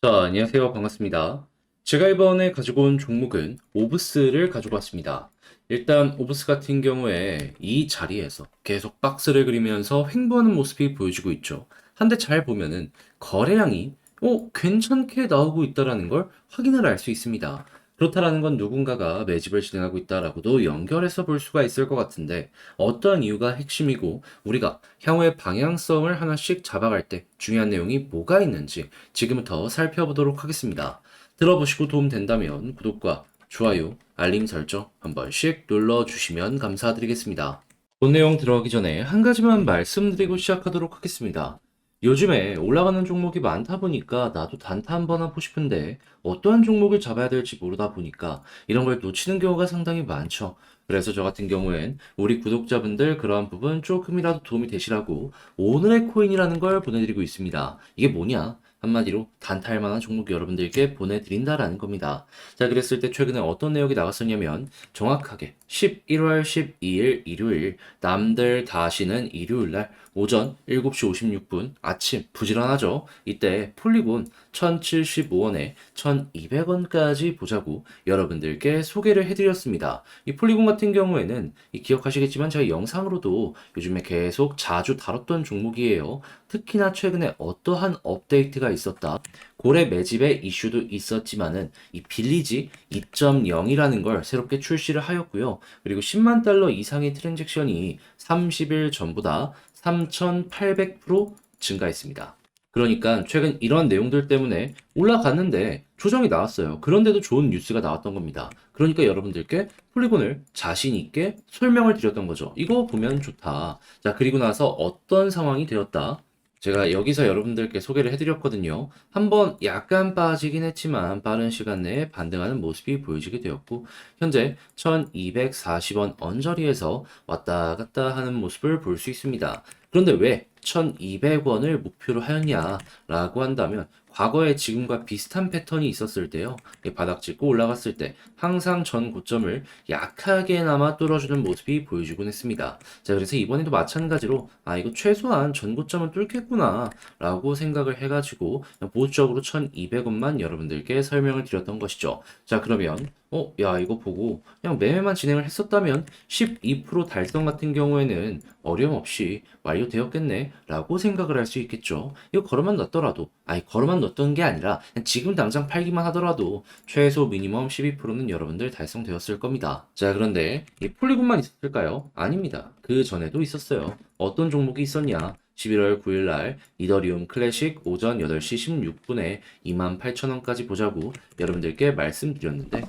자, 안녕하세요. 반갑습니다. 제가 이번에 가지고 온 종목은 오브스를 가지고 왔습니다. 일단 오브스 같은 경우에 이 자리에서 계속 박스를 그리면서 횡보하는 모습이 보여지고 있죠. 한데 잘 보면은 거래량이 괜찮게 나오고 있다라는 걸 확인을 할 수 있습니다. 그렇다라는 건 누군가가 매집을 진행하고 있다라고도 연결해서 볼 수가 있을 것 같은데 어떠한 이유가 핵심이고 우리가 향후의 방향성을 하나씩 잡아갈 때 중요한 내용이 뭐가 있는지 지금부터 살펴보도록 하겠습니다. 들어보시고 도움 된다면 구독과 좋아요, 알림 설정 한 번씩 눌러주시면 감사드리겠습니다. 본 내용 들어가기 전에 한 가지만 말씀드리고 시작하도록 하겠습니다. 요즘에 올라가는 종목이 많다 보니까 나도 단타 한번 하고 싶은데 어떠한 종목을 잡아야 될지 모르다 보니까 이런 걸 놓치는 경우가 상당히 많죠. 그래서 저 같은 경우엔 우리 구독자분들 그러한 부분 조금이라도 도움이 되시라고 오늘의 코인이라는 걸 보내드리고 있습니다. 이게 뭐냐? 한마디로 단타할 만한 종목 여러분들께 보내드린다라는 겁니다. 자, 그랬을 때 최근에 어떤 내용이 나갔었냐면 정확하게 11월 12일 일요일 남들 다 쉬는 일요일날 오전 7시 56분 아침 부지런하죠. 이때 폴리곤 1075원에 1200원까지 보자고 여러분들께 소개를 해드렸습니다. 이 폴리곤 같은 경우에는 기억하시겠지만 제가 영상으로도 요즘에 계속 자주 다뤘던 종목이에요. 특히나 최근에 어떠한 업데이트가 있었다. 고래 매집의 이슈도 있었지만은 이 빌리지 2.0이라는 걸 새롭게 출시를 하였고요. 그리고 10만 달러 이상의 트랜잭션이 30일 전보다 3,800% 증가했습니다. 그러니까 최근 이런 내용들 때문에 올라갔는데 조정이 나왔어요. 그런데도 좋은 뉴스가 나왔던 겁니다. 그러니까 여러분들께 폴리곤을 자신 있게 설명을 드렸던 거죠. 이거 보면 좋다. 자, 그리고 나서 어떤 상황이 되었다. 제가 여기서 여러분들께 소개를 해드렸거든요. 한번 약간 빠지긴 했지만 빠른 시간 내에 반등하는 모습이 보여지게 되었고 현재 1240원 언저리에서 왔다 갔다 하는 모습을 볼 수 있습니다. 그런데 왜 1200원을 목표로 하였냐라고 한다면 과거에 지금과 비슷한 패턴이 있었을 때요. 바닥 찍고 올라갔을 때 항상 전 고점을 약하게나마 뚫어주는 모습이 보여주곤 했습니다. 자, 그래서 이번에도 마찬가지로 이거 최소한 전 고점은 뚫겠구나 라고 생각을 해가지고 보수적으로 1200원만 여러분들께 설명을 드렸던 것이죠. 자, 그러면 야, 이거 보고 그냥 매매만 진행을 했었다면 12% 달성 같은 경우에는 어려움 없이 완료되었겠네 라고 생각을 할 수 있겠죠. 이거 걸어만 넣었더라도, 걸어만 넣었던 게 아니라 그냥 지금 당장 팔기만 하더라도 최소 미니멈 12%는 여러분들 달성되었을 겁니다. 자, 그런데 이 폴리곤만 있었을까요? 아닙니다. 그 전에도 있었어요. 어떤 종목이 있었냐? 11월 9일 날 이더리움 클래식 오전 8시 16분에 28,000원까지 보자고 여러분들께 말씀드렸는데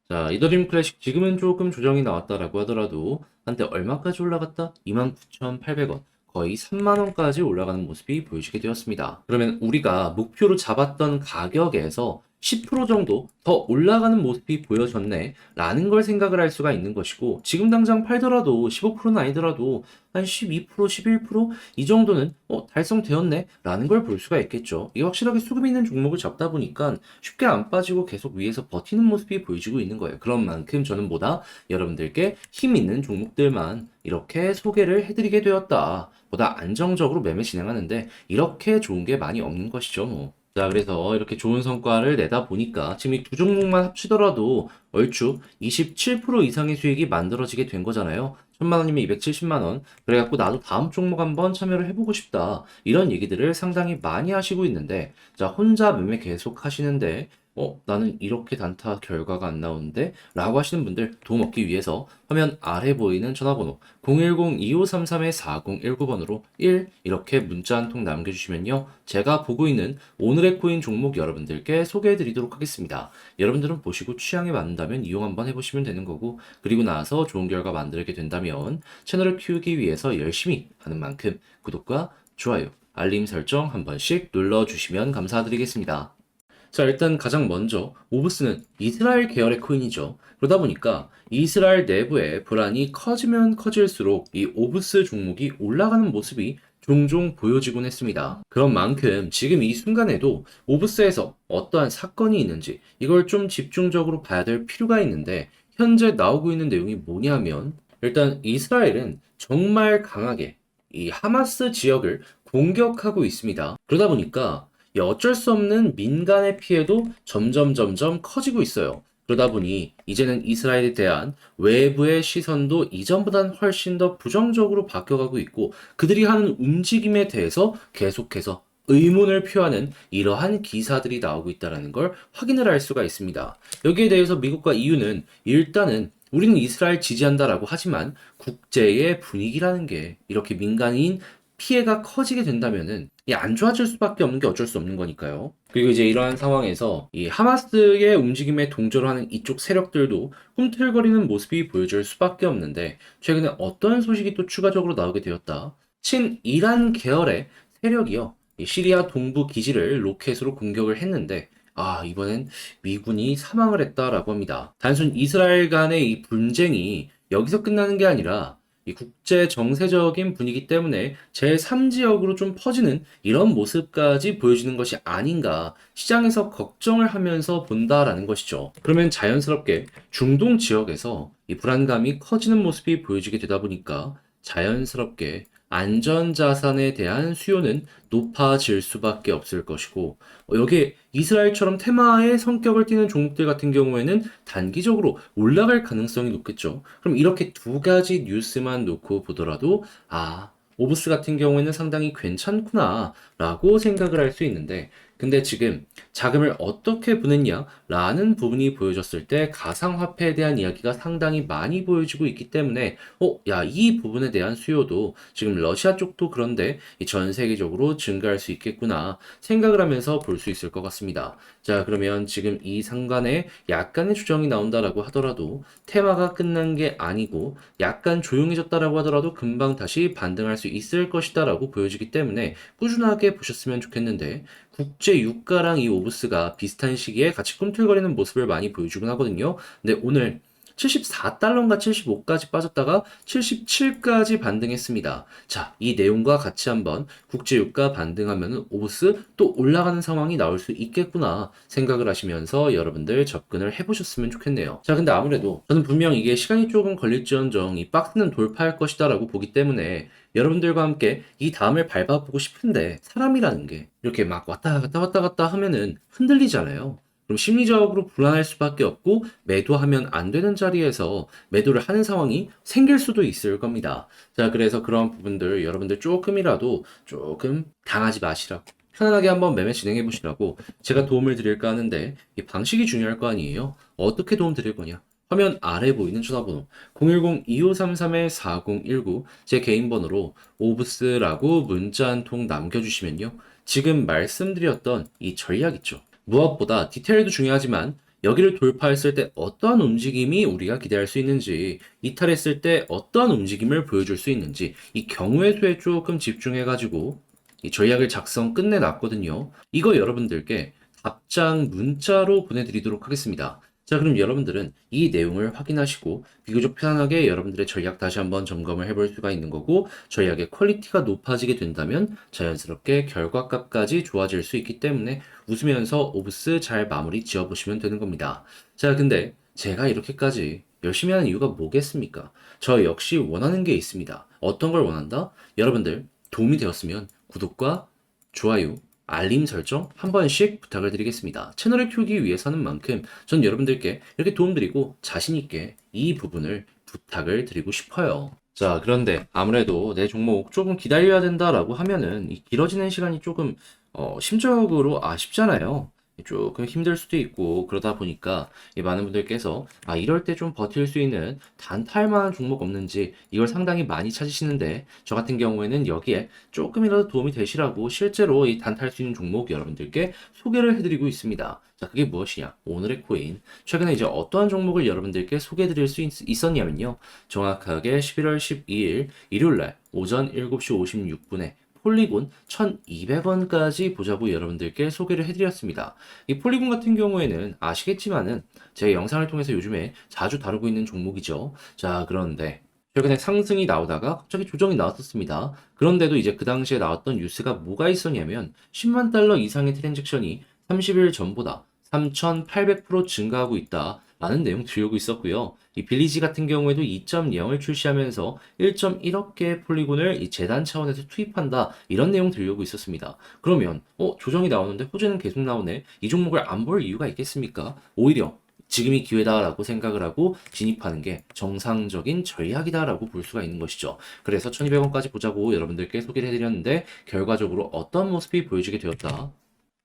자, 이더리움 클래식 지금은 조금 조정이 나왔다라고 하더라도 한때 얼마까지 올라갔다? 29,800원. 거의 3만 원까지 올라가는 모습이 보여지게 되었습니다. 그러면 우리가 목표로 잡았던 가격에서 10% 정도 더 올라가는 모습이 보여졌네 라는 걸 생각을 할 수가 있는 것이고 지금 당장 팔더라도 15%는 아니더라도 한 12%, 11%이 정도는 달성되었네 라는 걸 볼 수가 있겠죠. 이게 확실하게 수급 있는 종목을 잡다 보니까 쉽게 안 빠지고 계속 위에서 버티는 모습이 보여지고 있는 거예요. 그런 만큼 저는 보다 여러분들께 힘 있는 종목들만 이렇게 소개를 해드리게 되었다. 보다 안정적으로 매매 진행하는데 이렇게 좋은 게 많이 없는 것이죠, 뭐. 자, 그래서 이렇게 좋은 성과를 내다 보니까 지금 이 두 종목만 합치더라도 얼추 27% 이상의 수익이 만들어지게 된 거잖아요. 1000만 원이면 270만 원. 그래갖고 나도 다음 종목 한번 참여를 해보고 싶다. 이런 얘기들을 상당히 많이 하시고 있는데, 자, 혼자 매매 계속 하시는데, 나는 이렇게 단타 결과가 안 나오는데? 라고 하시는 분들 도움 얻기 위해서 화면 아래 보이는 전화번호 010-2533-4019번으로 1 이렇게 문자 한 통 남겨주시면요. 제가 보고 있는 오늘의 코인 종목 여러분들께 소개해 드리도록 하겠습니다. 여러분들은 보시고 취향에 맞는다면 이용 한번 해보시면 되는 거고 그리고 나서 좋은 결과 만들게 된다면 채널을 키우기 위해서 열심히 하는 만큼 구독과 좋아요, 알림 설정 한 번씩 눌러주시면 감사드리겠습니다. 자, 일단 가장 먼저 오브스는 이스라엘 계열의 코인이죠. 그러다 보니까 이스라엘 내부의 불안이 커지면 커질수록 이 오브스 종목이 올라가는 모습이 종종 보여지곤 했습니다. 그런 만큼 지금 이 순간에도 오브스에서 어떠한 사건이 있는지 이걸 좀 집중적으로 봐야 될 필요가 있는데 현재 나오고 있는 내용이 뭐냐면 일단 이스라엘은 정말 강하게 이 하마스 지역을 공격하고 있습니다. 그러다 보니까 이 어쩔 수 없는 민간의 피해도 점점 커지고 있어요. 그러다 보니 이제는 이스라엘에 대한 외부의 시선도 이전보다는 훨씬 더 부정적으로 바뀌어가고 있고 그들이 하는 움직임에 대해서 계속해서 의문을 표하는 이러한 기사들이 나오고 있다는 걸 확인을 할 수가 있습니다. 여기에 대해서 미국과 EU는 일단은 우리는 이스라엘 지지한다라고 하지만 국제의 분위기라는 게 이렇게 민간인 피해가 커지게 된다면은 안 좋아질 수밖에 없는 게 어쩔 수 없는 거니까요. 그리고 이제 이러한 상황에서 이 하마스의 움직임에 동조를 하는 이쪽 세력들도 꿈틀거리는 모습이 보여질 수밖에 없는데 최근에 어떤 소식이 또 추가적으로 나오게 되었다. 친이란 계열의 세력이요. 이 시리아 동부 기지를 로켓으로 공격을 했는데 이번엔 미군이 사망을 했다라고 합니다. 단순 이스라엘 간의 이 분쟁이 여기서 끝나는 게 아니라 이 국제 정세적인 분위기 때문에 제3지역으로 좀 퍼지는 이런 모습까지 보여주는 것이 아닌가 시장에서 걱정을 하면서 본다라는 것이죠. 그러면 자연스럽게 중동 지역에서 이 불안감이 커지는 모습이 보여지게 되다 보니까 자연스럽게 안전자산에 대한 수요는 높아질 수밖에 없을 것이고 여기에 이스라엘처럼 테마의 성격을 띠는 종목들 같은 경우에는 단기적으로 올라갈 가능성이 높겠죠. 그럼 이렇게 두 가지 뉴스만 놓고 보더라도 오브스 같은 경우에는 상당히 괜찮구나 라고 생각을 할 수 있는데 근데 지금 자금을 어떻게 보냈냐라는 부분이 보여졌을 때 가상화폐에 대한 이야기가 상당히 많이 보여지고 있기 때문에 이 부분에 대한 수요도 지금 러시아 쪽도 그런데 전 세계적으로 증가할 수 있겠구나 생각을 하면서 볼 수 있을 것 같습니다. 자, 그러면 지금 이 상간에 약간의 조정이 나온다라고 하더라도 테마가 끝난 게 아니고 약간 조용해졌다라고 하더라도 금방 다시 반등할 수 있을 것이다라고 보여지기 때문에 꾸준하게 보셨으면 좋겠는데 국제 유가랑 이 오브스가 비슷한 시기에 같이 꿈틀거리는 모습을 많이 보여주곤 하거든요. 근데 오늘 74달러인가 75까지 빠졌다가 77까지 반등했습니다. 자, 이 내용과 같이 한번 국제유가 반등하면 오브스 또 올라가는 상황이 나올 수 있겠구나 생각을 하시면서 여러분들 접근을 해보셨으면 좋겠네요. 자, 근데 아무래도 저는 분명 이게 시간이 조금 걸릴지언정 이 박스는 돌파할 것이다 라고 보기 때문에 여러분들과 함께 이 다음을 밟아보고 싶은데 사람이라는 게 이렇게 막 왔다 갔다 하면은 흔들리잖아요. 그럼 심리적으로 불안할 수밖에 없고 매도하면 안 되는 자리에서 매도를 하는 상황이 생길 수도 있을 겁니다. 자, 그래서 그런 부분들 여러분들 조금이라도 조금 당하지 마시라고 편안하게 한번 매매 진행해 보시라고 제가 도움을 드릴까 하는데 이 방식이 중요할 거 아니에요. 어떻게 도움 드릴 거냐? 화면 아래 보이는 전화번호 010-2533-4019 제 개인 번호로 오브스라고 문자 한 통 남겨주시면요. 지금 말씀드렸던 이 전략 있죠. 무엇보다 디테일도 중요하지만 여기를 돌파했을 때 어떠한 움직임이 우리가 기대할 수 있는지, 이탈했을 때 어떠한 움직임을 보여줄 수 있는지 이 경우의 수에 조금 집중해가지고 이 전략을 작성 끝내놨거든요. 이거 여러분들께 답장 문자로 보내드리도록 하겠습니다. 자, 그럼 여러분들은 이 내용을 확인하시고 비교적 편안하게 여러분들의 전략 다시 한번 점검을 해볼 수가 있는 거고 전략의 퀄리티가 높아지게 된다면 자연스럽게 결과값까지 좋아질 수 있기 때문에 웃으면서 오브스 잘 마무리 지어보시면 되는 겁니다. 자, 근데 제가 이렇게까지 열심히 하는 이유가 뭐겠습니까? 저 역시 원하는 게 있습니다. 어떤 걸 원한다? 여러분들 도움이 되었으면 구독과 좋아요, 알림 설정 한 번씩 부탁을 드리겠습니다. 채널을 키우기 위해서 하는 만큼 전 여러분들께 이렇게 도움드리고 자신있게 이 부분을 부탁을 드리고 싶어요. 자, 그런데 아무래도 내 종목 조금 기다려야 된다라고 하면은 이 길어지는 시간이 조금 심적으로 아쉽잖아요. 조금 힘들 수도 있고 그러다 보니까 이 많은 분들께서 이럴 때 좀 버틸 수 있는 단타할 만한 종목 없는지 이걸 상당히 많이 찾으시는데 저 같은 경우에는 여기에 조금이라도 도움이 되시라고 실제로 이 단타할 수 있는 종목 여러분들께 소개를 해드리고 있습니다. 자, 그게 무엇이냐? 오늘의 코인. 최근에 이제 어떠한 종목을 여러분들께 소개해드릴 수 있었냐면요. 정확하게 11월 12일 일요일날 오전 7시 56분에 폴리곤 1200원까지 보자고 여러분들께 소개를 해드렸습니다. 이 폴리곤 같은 경우에는 아시겠지만은 제 영상을 통해서 요즘에 자주 다루고 있는 종목이죠. 자, 그런데 최근에 상승이 나오다가 갑자기 조정이 나왔었습니다. 그런데도 이제 그 당시에 나왔던 뉴스가 뭐가 있었냐면 10만 달러 이상의 트랜잭션이 30일 전보다 3,800% 증가하고 있다. 많은 내용 들고 있었고요. 이 빌리지 같은 경우에도 2.0을 출시하면서 1.1억 개의 폴리곤을 이 재단 차원에서 투입한다. 이런 내용 들려오고 있었습니다. 그러면 조정이 나오는데 호재는 계속 나오네. 이 종목을 안 볼 이유가 있겠습니까? 오히려 지금이 기회다라고 생각을 하고 진입하는 게 정상적인 전략이다라고 볼 수가 있는 것이죠. 그래서 1200원까지 보자고 여러분들께 소개를 해드렸는데 결과적으로 어떤 모습이 보여지게 되었다.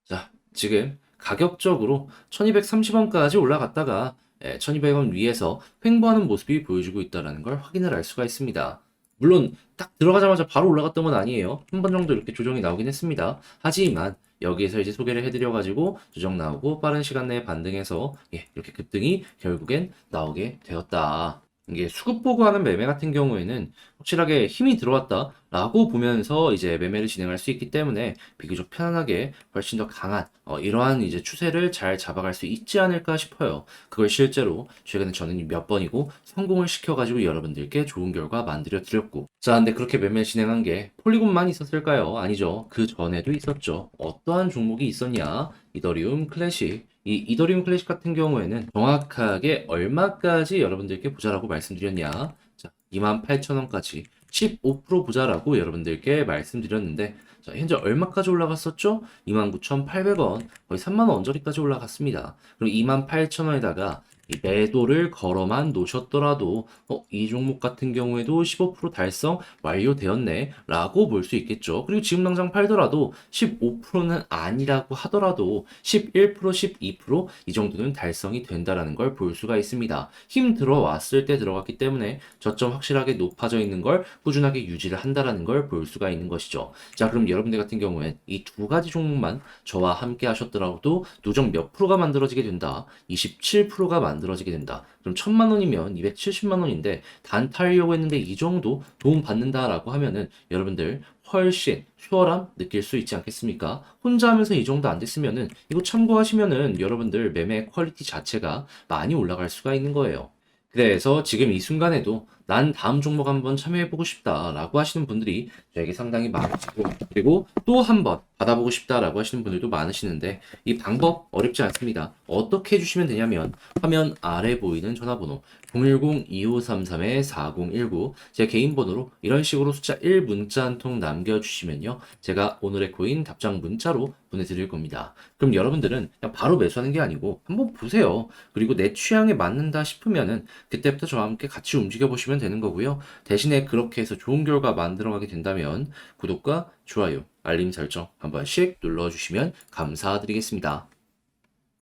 자, 지금 가격적으로 1230원까지 올라갔다가 1200원 위에서 횡보하는 모습이 보여지고 있다는 걸 확인을 할 수가 있습니다. 물론 딱 들어가자마자 바로 올라갔던 건 아니에요. 한 번 정도 이렇게 조정이 나오긴 했습니다. 하지만 여기에서 이제 소개를 해드려가지고 조정 나오고 빠른 시간 내에 반등해서 이렇게 급등이 결국엔 나오게 되었다. 이게 수급 보고하는 매매 같은 경우에는 확실하게 힘이 들어왔다라고 보면서 이제 매매를 진행할 수 있기 때문에 비교적 편안하게 훨씬 더 강한 이러한 이제 추세를 잘 잡아갈 수 있지 않을까 싶어요. 그걸 실제로 최근에 저는 몇 번이고 성공을 시켜가지고 여러분들께 좋은 결과 만들어 드렸고. 자, 근데 그렇게 매매 진행한 게 폴리곤만 있었을까요? 아니죠. 그 전에도 있었죠. 어떠한 종목이 있었냐? 이더리움 클래식. 이 이더리움 클래식 같은 경우에는 정확하게 얼마까지 여러분들께 보자라고 말씀드렸냐? 자, 28,000원까지 15% 보자라고 여러분들께 말씀드렸는데, 자, 현재 얼마까지 올라갔었죠? 29,800원, 거의 3만원 언저리까지 올라갔습니다. 그럼 28,000원에다가 이 매도를 걸어만 놓으셨더라도 이 종목 같은 경우에도 15% 달성 완료되었네 라고 볼 수 있겠죠. 그리고 지금 당장 팔더라도 15%는 아니라고 하더라도 11%, 12%이 정도는 달성이 된다라는 걸 볼 수가 있습니다. 힘 들어왔을 때 들어갔기 때문에 저점 확실하게 높아져 있는 걸 꾸준하게 유지를 한다라는 걸 볼 수가 있는 것이죠. 자, 그럼 여러분들 같은 경우엔 이 두 가지 종목만 저와 함께 하셨더라도 누적 몇 프로가 만들어지게 된다. 27%가 만들어지게 된다. 그럼 1000만 원이면 270만 원인데 단타하려고 했는데 이 정도 도움 받는다라고 하면은 여러분들 훨씬 수월함 느낄 수 있지 않겠습니까? 혼자 하면서 이 정도 안 됐으면은 이거 참고하시면은 여러분들 매매 퀄리티 자체가 많이 올라갈 수가 있는 거예요. 그래서 지금 이 순간에도 난 다음 종목 한번 참여해보고 싶다라고 하시는 분들이 저에게 상당히 많으시고, 그리고 또 한번 받아보고 싶다라고 하시는 분들도 많으시는데 이 방법 어렵지 않습니다. 어떻게 해주시면 되냐면 화면 아래 보이는 전화번호 010-2533-4019 제 개인 번호로 이런 식으로 숫자 1 문자 한 통 남겨주시면요, 제가 오늘의 코인 답장 문자로 보내드릴 겁니다. 그럼 여러분들은 그냥 바로 매수하는 게 아니고 한번 보세요. 그리고 내 취향에 맞는다 싶으면은 그때부터 저와 함께 같이 움직여 보시면 되는 거고요. 대신에 그렇게 해서 좋은 결과 만들어가게 된다면 구독과 좋아요, 알림 설정 한 번씩 눌러주시면 감사드리겠습니다.